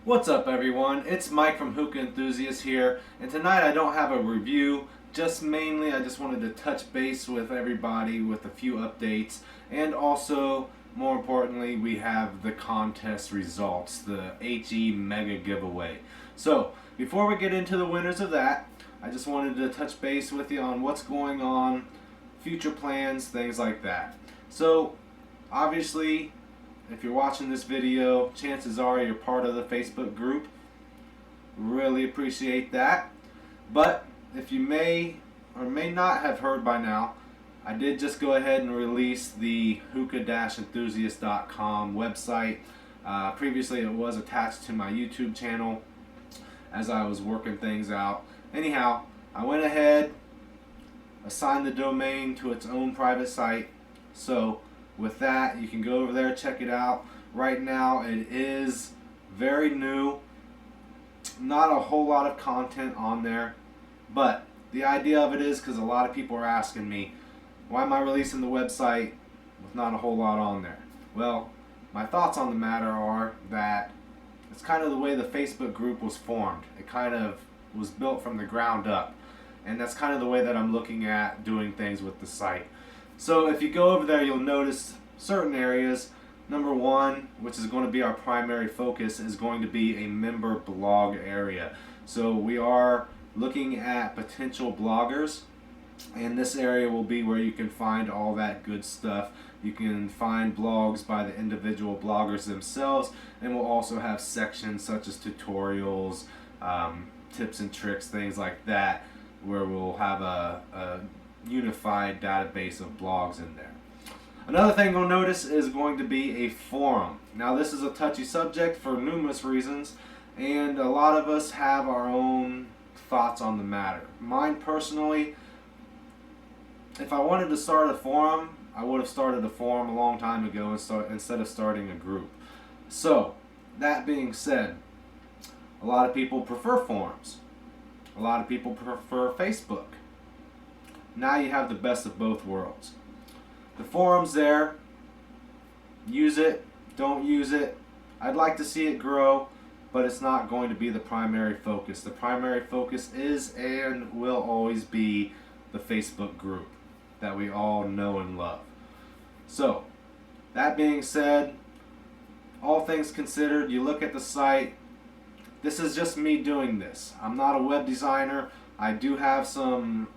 What's up everyone, it's Mike from Hookah Enthusiast here, and tonight I don't have a review, just mainly I just wanted to touch base with everybody with a few updates, and also, more importantly, we have the contest results, the HE Mega Giveaway. So, before we get into the winners of that, I just wanted to touch base with you on what's going on, future plans, things like that. So, obviously, if you're watching this video, chances are you're part of the Facebook group. Really appreciate that. But if you may or may not have heard by now, I did just go ahead and release the hookah-enthusiast.com website. Previously it was attached to my YouTube channel as I was working things out. Anyhow, I went ahead, assigned the domain to its own private site. So with that, you can go over there, check it out. Right now it is very new, not a whole lot of content on there, but the idea of it is because a lot of people are asking me, why am I releasing the website with not a whole lot on there? Well, my thoughts on the matter are that it's kind of the way the Facebook group was formed. It kind of was built from the ground up, and that's kind of the way that I'm looking at doing things with the site. So if you go over there, you'll notice certain areas. Number one, which is going to be our primary focus, is going to be a member blog area. So we are looking at potential bloggers, and this area will be where you can find all that good stuff. You can find blogs by the individual bloggers themselves, and we'll also have sections such as tutorials, tips and tricks, things like that, where we'll have a unified database of blogs in there. Another thing you'll notice is going to be a forum. Now this is a touchy subject for numerous reasons, and a lot of us have our own thoughts on the matter. Mine personally, if I wanted to start a forum, I would have started a forum a long time ago instead of starting a group. So, that being said, a lot of people prefer forums. A lot of people prefer Facebook. Now you have the best of both worlds. The forum's there. Use it, don't use it. I'd like to see it grow, but it's not going to be the primary focus. The primary focus is and will always be the Facebook group that we all know and love. So, that being said, all things considered, you look at the site, this is just me doing this. I'm not a web designer. I do have some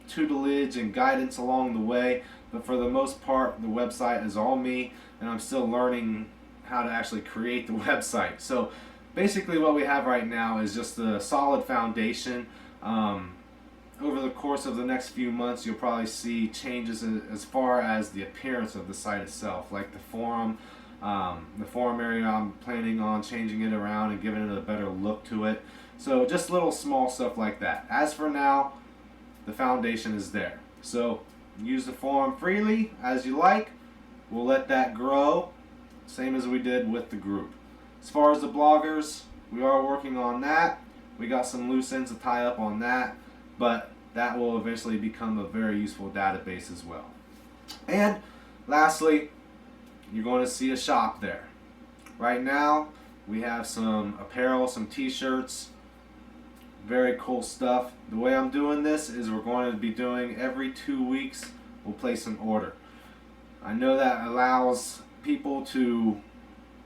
tutelage and guidance along the way, but for the most part the website is all me, and I'm still learning how to actually create the website. So basically what we have right now is just a solid foundation. Over the course of the next few months you'll probably see changes as far as the appearance of the site itself, like the forum area. I'm planning on changing it around and giving it a better look to it. So just little small stuff like that. As for now, the foundation is there. So use the forum freely as you like. We'll let that grow, same as we did with the group. As far as the bloggers, we are working on that. We got some loose ends to tie up on that, but that will eventually become a very useful database as well. And lastly, you're going to see a shop there. Right now, we have some apparel, some t-shirts, very cool stuff. The way I'm doing this is we're going to be doing every 2 weeks, we'll place an order. I know that allows people to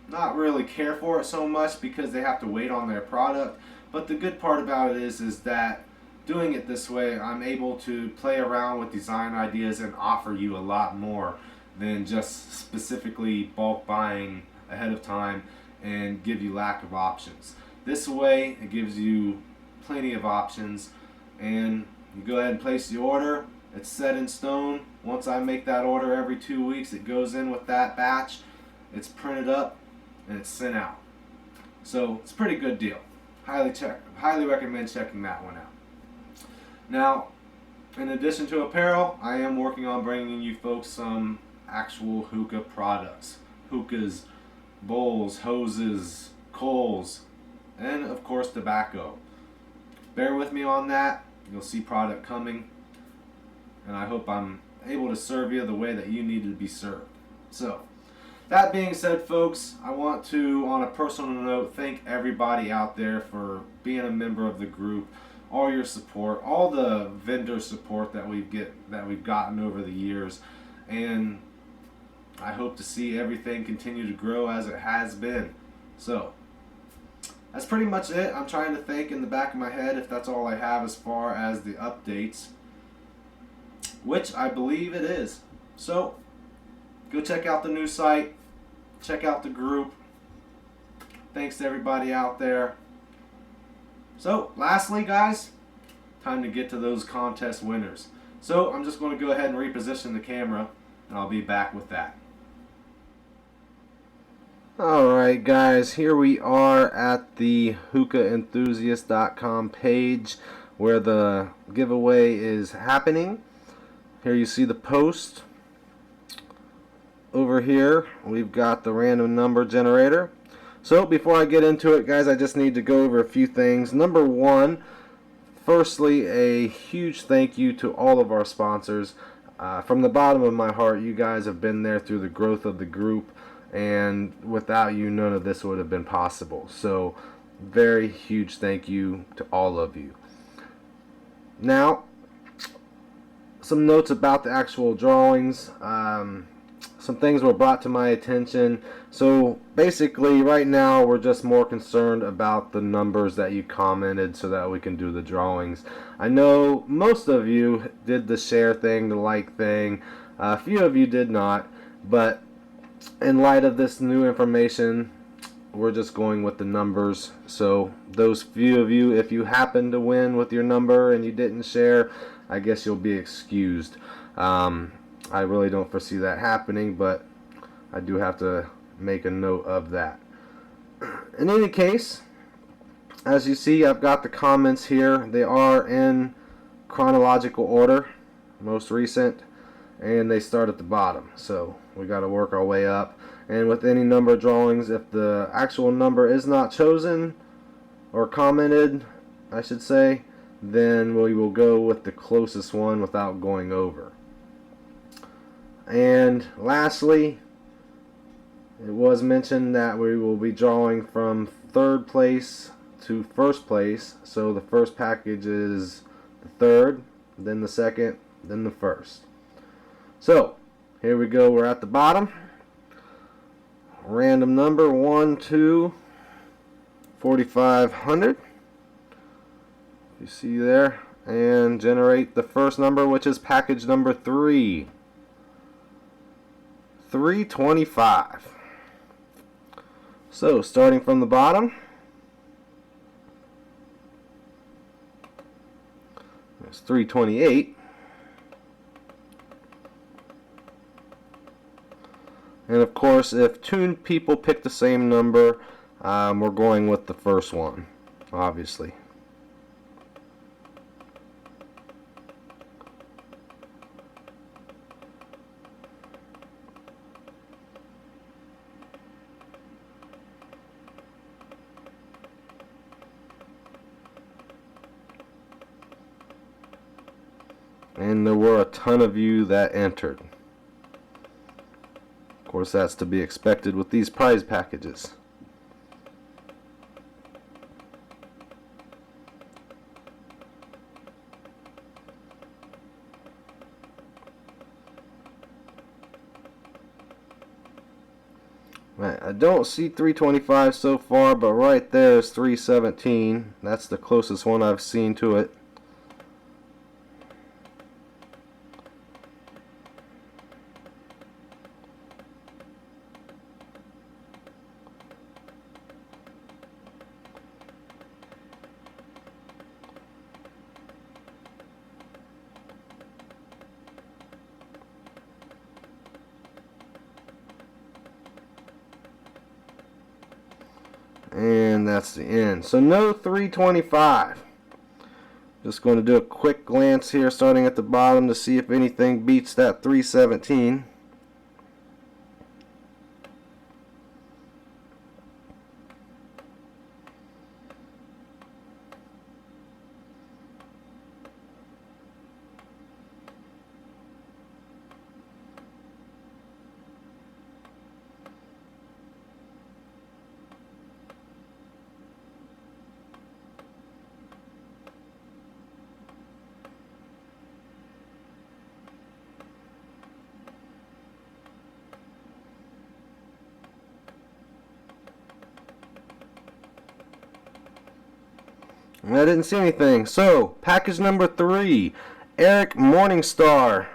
not really care for it so much because they have to wait on their product, but the good part about it is that doing it this way, I'm able to play around with design ideas and offer you a lot more than just specifically bulk buying ahead of time and give you lack of options. This way it gives you plenty of options, and you go ahead and place the order. It's set in stone. Once I make that order every 2 weeks, it goes in with that batch, it's printed up, and it's sent out. So it's a pretty good deal. Highly recommend checking that one out. Now, in addition to apparel, I am working on bringing you folks some actual hookah products. Hookahs, bowls, hoses, coals, and of course tobacco. Bear with me on that. You'll see product coming, and I hope I'm able to serve you the way that you need to be served. So, that being said, folks, I want to, on a personal note, thank everybody out there for being a member of the group, all your support, all the vendor support that we've gotten over the years, and I hope to see everything continue to grow as it has been. So that's pretty much it. I'm trying to think in the back of my head if that's all I have as far as the updates, which I believe it is. So go check out the new site, check out the group. Thanks to everybody out there. So lastly, guys, time to get to those contest winners. So I'm just going to go ahead and reposition the camera, and I'll be back with that. Alright guys, here we are at the hookahenthusiast.com page where the giveaway is happening. Here you see the post. Over here we've got the random number generator. So before I get into it, guys, I just need to go over a few things. Number one, firstly, a huge thank you to all of our sponsors. From the bottom of my heart, you guys have been there through the growth of the group, and without you, none of this would have been possible. So very huge thank you to all of you. Now, some notes about the actual drawings. Some things were brought to my attention. So basically right now we're just more concerned about the numbers that you commented so that we can do the drawings. I know most of you did the share thing, the like thing. A few of you did not, but in light of this new information, we're just going with the numbers. So those few of you, if you happen to win with your number and you didn't share, I guess you'll be excused. I really don't foresee that happening, but I do have to make a note of that. In any case, as you see, I've got the comments here. They are in chronological order, most recent, and they start at the bottom. So we got to work our way up. And with any number drawings, if the actual number is not chosen or commented, I should say, then we will go with the closest one without going over. And lastly, it was mentioned that we will be drawing from third place to first place. So the first package is the third, then the second, then the first. So here we go. We're at the bottom. Random number 1, 2, 4,500. You see there, and generate the first number, which is package number 3. 325. So starting from the bottom, it's 328. And of course, if two people pick the same number, we're going with the first one, obviously. And there were a ton of you that entered. Of course, that's to be expected with these prize packages. Right, I don't see 325 so far, but right there is 317. That's the closest one I've seen to it. And that's the end. So no 325. Just going to do a quick glance here starting at the bottom to see if anything beats that 317. I didn't see anything. So, package number 3. Eric Morningstar.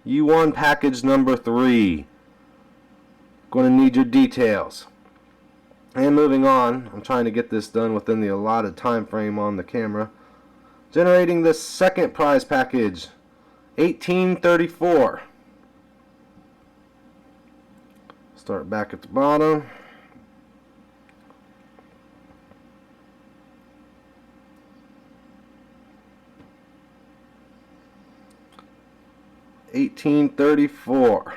You won package number 3. Going to need your details. And moving on, I'm trying to get this done within the allotted time frame on the camera. Generating the second prize package, 1834. Start back at the bottom. $18.34.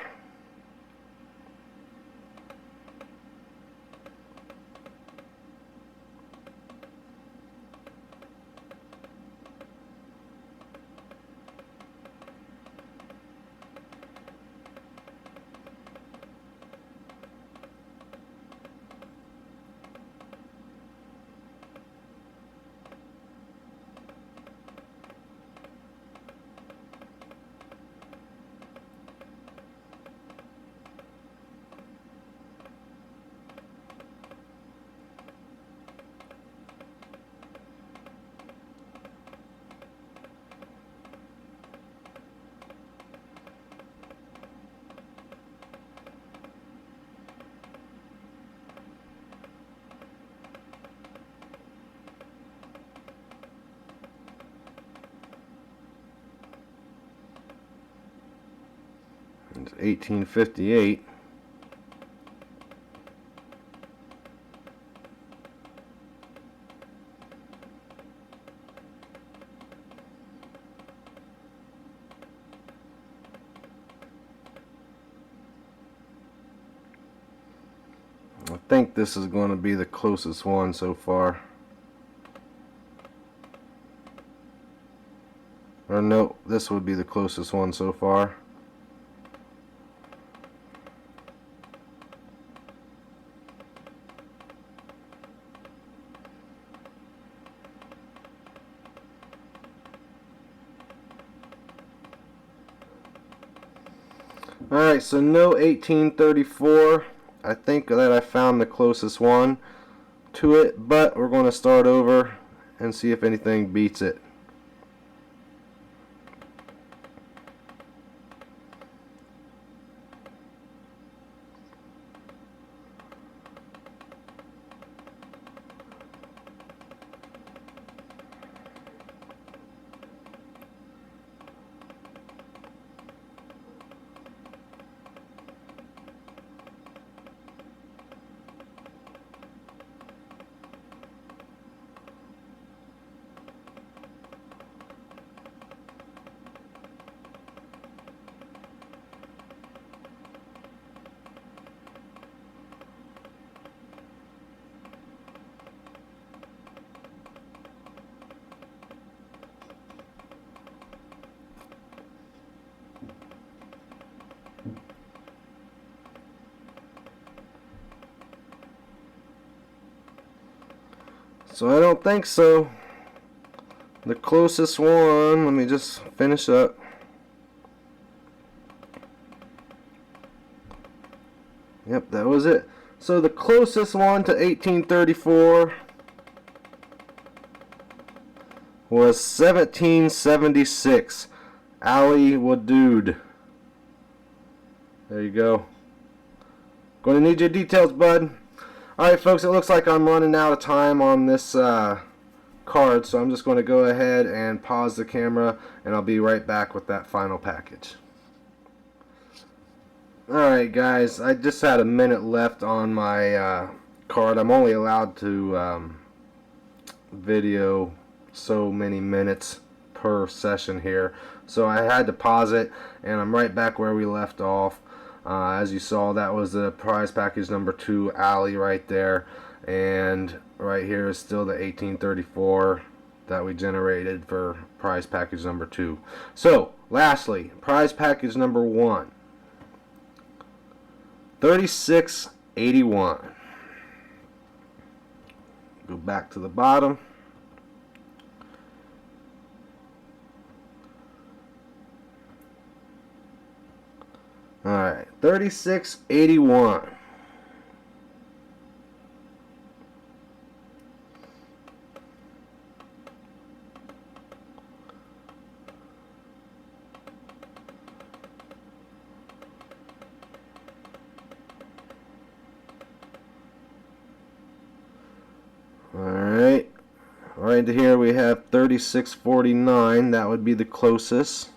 It's 1858. I think this is going to be the closest one so far. Or no, this would be the closest one so far. Alright, so no 1834. I think that I found the closest one to it, but we're going to start over and see if anything beats it. So I don't think so. The closest one, let me just finish up. Yep, that was it. So the closest one to 1834 was 1776. Ali Wadood. There you go. Going to need your details, bud. Alright folks, it looks like I'm running out of time on this card, so I'm just going to go ahead and pause the camera, and I'll be right back with that final package. Alright guys, I just had a minute left on my card. I'm only allowed to video so many minutes per session here, so I had to pause it, and I'm right back where we left off. As you saw, that was the prize package number 2, Ali, right there, and right here is still the 1834 that we generated for prize package number 2. So lastly, prize package number 1, 3681. Go back to the bottom. Alright, 3681. Alright. Right into here we have 3649. That would be the closest.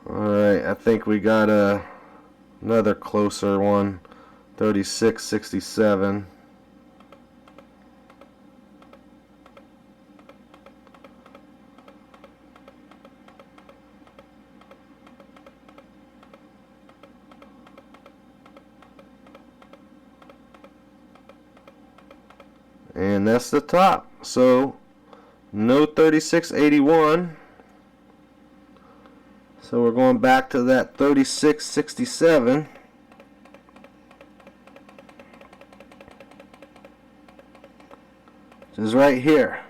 Alright, I think we got another closer one. 3667. And that's the top. So no 3681. So we're going back to that 3667. Which is right here.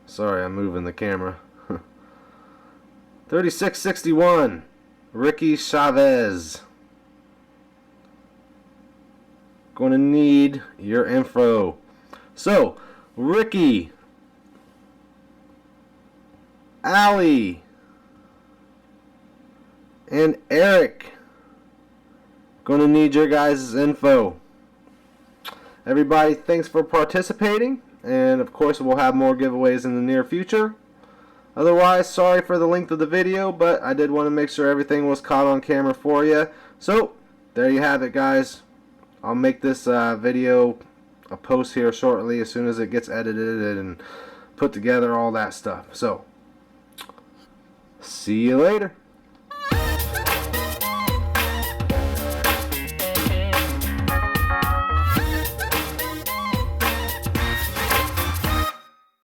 Sorry, I'm moving the camera. 3661. Ricky Chavez. Going to need your info. So, Ricky, Allie, and Eric, going to need your guys' info. Everybody, thanks for participating, and of course we'll have more giveaways in the near future. Otherwise, sorry for the length of the video, but I did want to make sure everything was caught on camera for you. So, there you have it, guys. I'll make this video a post here shortly as soon as it gets edited and put together, all that stuff. So, see you later.